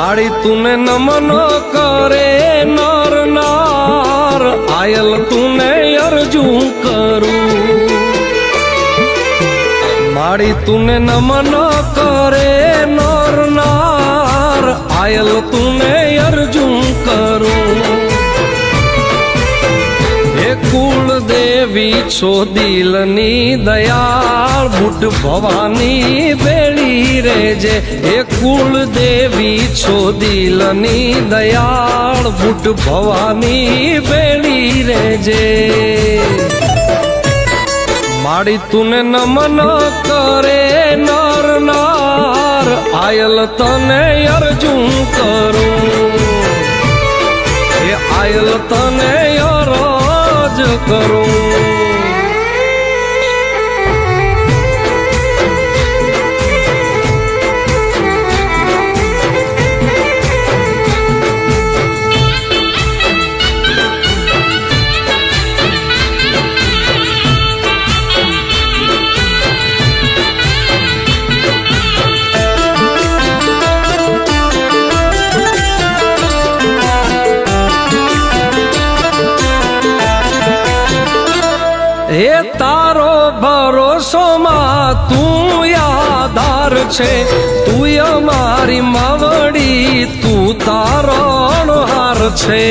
माड़ी तूने नमन करे नर नार आयल तूने अर्जू करूं माड़ी तूने नमन करे नर नार आयल तूने अर्जू करूं हे कुल देवी छो दिलनी दयाल बुट भवानी बेड़ी रेजे हे कुल देवी छो दिलनी दयाल बुट भवानी बेड़ी रेजे माड़ी तूने नमन करे नर नार आयल तने अर्जू करूं हे आयल तने अरज करूं हे तारो भरोसो मां तू यादार छे तू अमारी मावड़ी तू तारो हार छे।